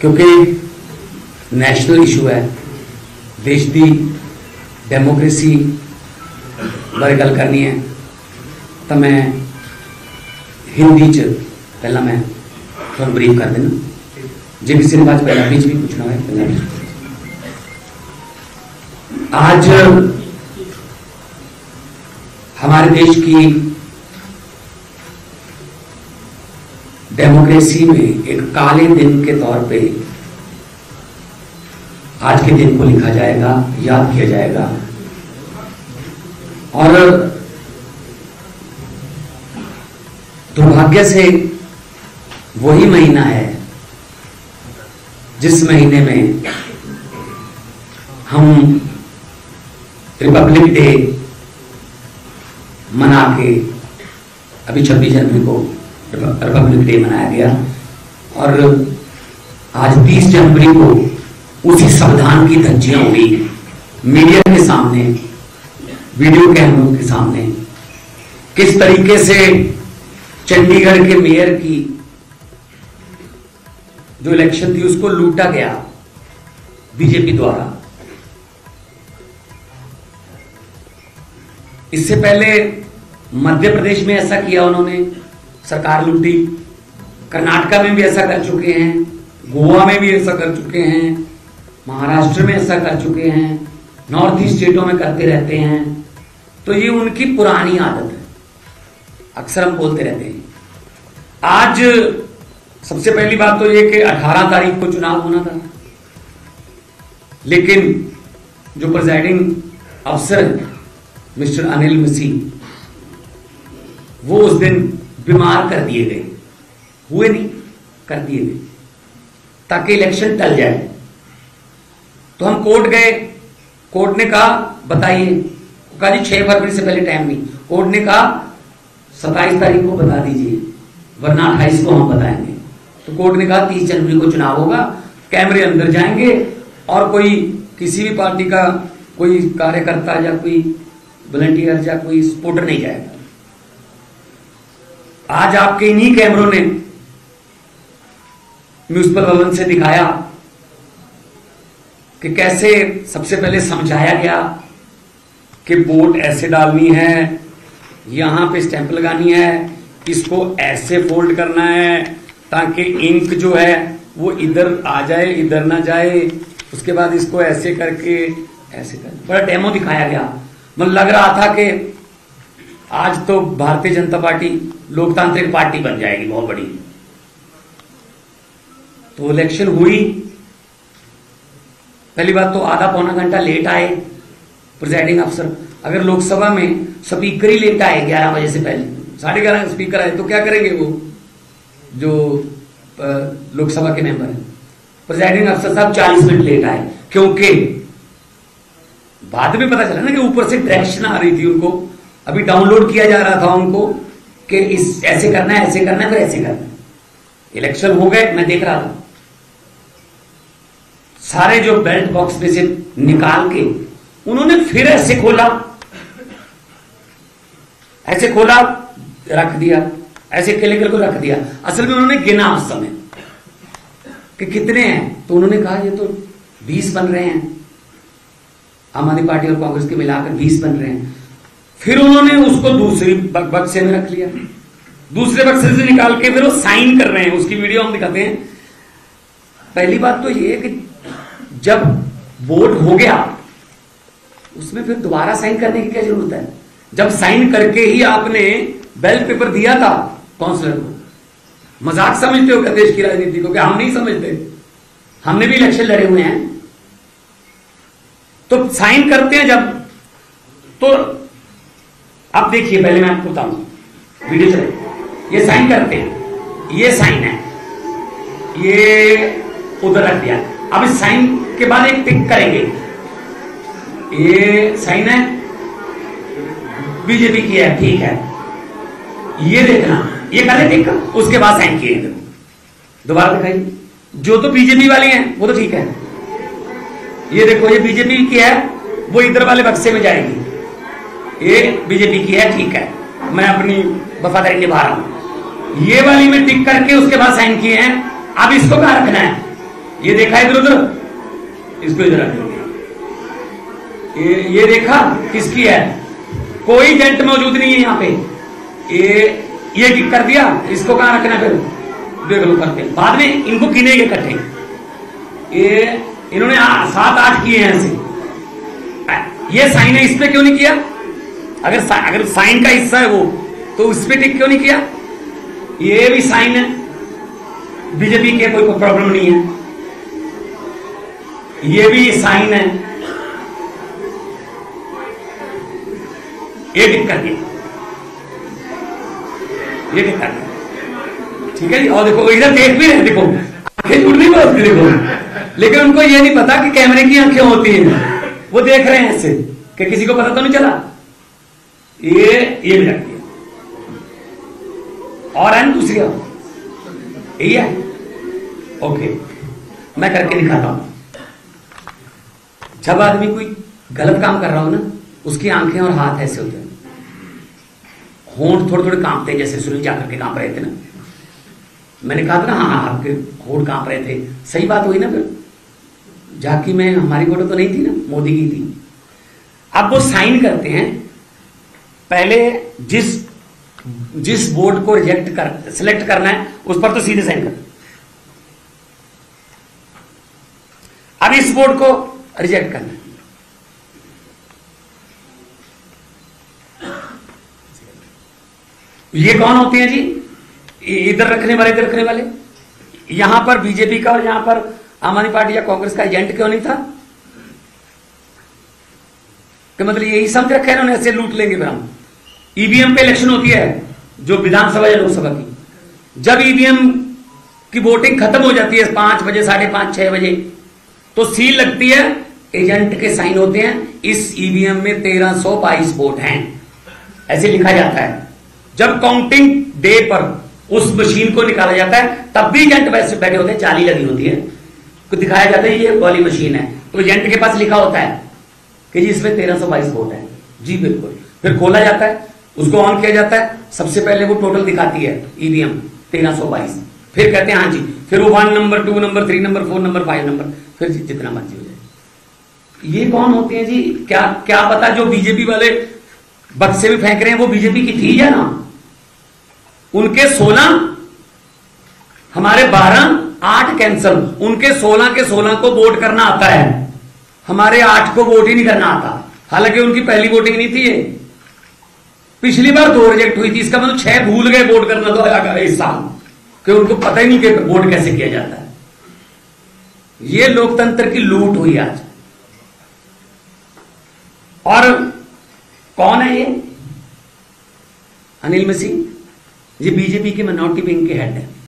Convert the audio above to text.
क्योंकि national issue है, देश की डेमोक्रेसी बारे गल करनी है, तो मैं हिंदी च पहला मैं थोड़ा ब्रीफ कर देना, जो किसी ने बात पंजाबी भी पूछना है पंजाबी। आज हमारे देश की डेमोक्रेसी में एक काले दिन के तौर पे आज के दिन को लिखा जाएगा, याद किया जाएगा। और दुर्भाग्य से वही महीना है जिस महीने में हम रिपब्लिक डे मना के, अभी 26 जनवरी को रिपब्लिक डे मनाया गया, और आज 30 जनवरी को उसी संविधान की धज्जियां उड़ी मीडिया के सामने, वीडियो कैमरों के सामने। किस तरीके से चंडीगढ़ के मेयर की जो इलेक्शन थी उसको लूटा गया बीजेपी द्वारा। इससे पहले मध्य प्रदेश में ऐसा किया उन्होंने, सरकार लूटी। कर्नाटका में भी ऐसा कर चुके हैं, गोवा में भी ऐसा कर चुके हैं, महाराष्ट्र में ऐसा कर चुके हैं, नॉर्थ ईस्ट स्टेटों में करते रहते हैं। तो ये उनकी पुरानी आदत है, अक्सर हम बोलते रहते हैं। आज सबसे पहली बात तो ये कि 18 तारीख को चुनाव होना था, लेकिन जो प्रिजाइडिंग अफसर मिस्टर अनिल मसीह, वो उस दिन बीमार कर दिए गए, हुए नहीं, कर दिए गए ताकि इलेक्शन टल जाए। तो हम कोर्ट गए, कोर्ट ने कहा बताइए, कहा जी 6 फरवरी से पहले टाइम नहीं। कोर्ट ने कहा 27 तारीख को बता दीजिए, वरना 28 को हम बताएंगे। तो कोर्ट ने कहा 30 जनवरी को चुनाव होगा, कैमरे अंदर जाएंगे और कोई किसी भी पार्टी का कोई कार्यकर्ता या कोई वॉलंटियर या कोई सपोर्टर नहीं जाएगा। आज आपके इन्हीं कैमरों ने म्युनिसिपल भवन से दिखाया कि कैसे सबसे पहले समझाया गया कि वोट ऐसे डालनी है, यहां पे स्टैंप लगानी है, इसको ऐसे फोल्ड करना है ताकि इंक जो है वो इधर आ जाए, इधर ना जाए। उसके बाद इसको ऐसे करके ऐसे कर, बड़ा डेमो दिखाया गया। मतलब लग रहा था कि आज तो भारतीय जनता पार्टी लोकतांत्रिक पार्टी बन जाएगी बहुत बड़ी। तो इलेक्शन हुई, पहली बात तो आधा पौना घंटा लेट आए प्रिजाइडिंग अफसर। अगर लोकसभा में स्पीकर ही लेट आए 11 बजे से पहले, 11:30 स्पीकर आए, तो क्या करेंगे वो जो लोकसभा के मेंबर हैं। प्रिजाइडिंग अफसर साहब 40 मिनट लेट आए, क्योंकि बाद में पता चला ना कि ऊपर से डायरेक्शन आ रही थी उनको, अभी डाउनलोड किया जा रहा था उनको कि इस ऐसे करना है, ऐसे करना है, फिर ऐसे करना है। इलेक्शन हो गए, मैं देख रहा था, सारे जो बेल्ट बॉक्स में से निकाल के उन्होंने फिर ऐसे खोला, ऐसे खोला, रख दिया, ऐसे केले को रख दिया। असल में उन्होंने गिना उस समय कि कितने हैं, तो उन्होंने कहा ये तो 20 बन रहे हैं, आम आदमी पार्टी और कांग्रेस के मिलाकर 20 बन रहे हैं। फिर उन्होंने उसको दूसरी बक्से में रख लिया, दूसरे बक्से से निकाल के फिर वो साइन कर रहे हैं, उसकी वीडियो हम दिखाते हैं। पहली बात तो ये कि जब वोट हो गया उसमें फिर दोबारा साइन करने की क्या जरूरत है, जब साइन करके ही आपने बैलेट पेपर दिया था काउंसलर को। मजाक समझते हो क्या देश की राजनीति को? क्या हम नहीं समझते? हमने भी इलेक्शन लड़े हुए हैं। तो साइन करते हैं जब, तो अब देखिए, पहले मैं आपको बताऊं, वीडियो चले, ये साइन करते हैं, ये साइन है, ये उधर रख दिया। अब इस साइन के बाद एक टिक करेंगे, ये साइन है, बीजेपी की है, ठीक है, ये देखना, ये कर टिक, उसके बाद साइन किए, दोबारा दिखाइए। जो तो बीजेपी वाली हैं वो तो ठीक है, ये देखो ये बीजेपी की है, वो इधर वाले बक्से में जाएगी, ये बीजेपी की है, ठीक है, मैं अपनी वफादारी निभा रहा हूं। ये वाली में टिक करके उसके बाद साइन किए हैं। अब इसको कहां रखना है? ये देखा इधर उधर, इसको इधर रख दिया। ये देखा किसकी है, कोई एजेंट मौजूद नहीं है यहाँ पे। ये कर दिया, इसको कहां रखना फिर देख लो करते। बाद में इनको गिनेंगे इकट्ठे, ये इन्होंने 7-8 किए हैं ऐसे। ये साइन है, इस पे क्यों नहीं किया? अगर साइन का हिस्सा है वो, तो उस पे टिक क्यों नहीं किया? ये भी साइन है, बीजेपी के कोई प्रॉब्लम नहीं है। ये भी साइन है, ये टिक कर दिया, ये टिक कर दिया, ठीक है जी। और देखो इधर देख भी रहे, देखो आंखें जुड़ नहीं पाती देखो, लेकिन उनको ये नहीं पता कि कैमरे की आंखें होती हैं, वो देख रहे हैं ऐसे कि किसी को पता तो नहीं चला। ये भी रख दिया, और है दूसरी, यही है। ओके, मैं करके दिखाता हूं। जब आदमी कोई गलत काम कर रहा हो ना, उसकी आंखें और हाथ ऐसे होते हैं, होंठ थोड़े थोड़े कांपते हैं, जैसे सुनील जाकर के कांप रहे थे ना। मैंने कहा था ना, हाँ आपके होंठ कांप रहे थे, सही बात हुई ना। फिर झांकी में हमारी फोटो तो नहीं थी ना, मोदी की थी। अब वो साइन करते हैं, पहले जिस बोर्ड को सिलेक्ट करना है उस पर तो सीधे साइन कर। अब इस बोर्ड को रिजेक्ट करना है, ये कौन होते हैं जी? इधर रखने वाले, इधर रखने वाले। यहां पर बीजेपी का और यहां पर आम आदमी पार्टी या कांग्रेस का एजेंट क्यों नहीं था? कि मतलब यही समझ रखा है इन्होंने, ऐसे लूट लेंगे फिर हम। ईवीएम पे इलेक्शन होती है, जो विधानसभा या लोकसभा की, जब ईवीएम की वोटिंग खत्म हो जाती है 5 बजे, 5:30, 6 बजे, तो सील लगती है, एजेंट के साइन होते हैं। इस ईवीएम में 1322 वोट हैं, ऐसे लिखा जाता है। जब काउंटिंग डे पर उस मशीन को निकाला जाता है, तब भी एजेंट वैसे बैठे होते हैं, जाली लगी होती है, तो दिखाया जाता है ये वाली मशीन है, तो एजेंट के पास लिखा होता है कि जी इसमें 1322 वोट है। जी बिल्कुल। फिर खोला जाता है, उसको ऑन किया जाता है, सबसे पहले वो टोटल दिखाती है ईवीएम 1322। फिर कहते हैं हाँ जी, फिर वो 1 number, 2 number, 3 number, 4 number, 5 number, फिर जितना मर्जी हो जाए। ये कौन होते हैं जी? क्या पता जो बीजेपी वाले बक्से में फेंक रहे हैं वो बीजेपी की थी या ना। उनके 16, हमारे 12, 8 कैंसल, उनके 16 के 16 को वोट करना आता है, हमारे 8 को वोट ही नहीं करना आता। हालांकि उनकी पहली वोटिंग नहीं थी ये, पिछली बार 2 रिजेक्ट हुई थी, इसका मतलब 6 भूल गए वोट करना तो इस साल, कि उनको पता ही नहीं कि वोट कैसे किया जाता है। ये लोकतंत्र की लूट हुई आज। और कौन है ये? अनिल मसीह, ये बीजेपी के मिनॉरिटी विंग के हेड है।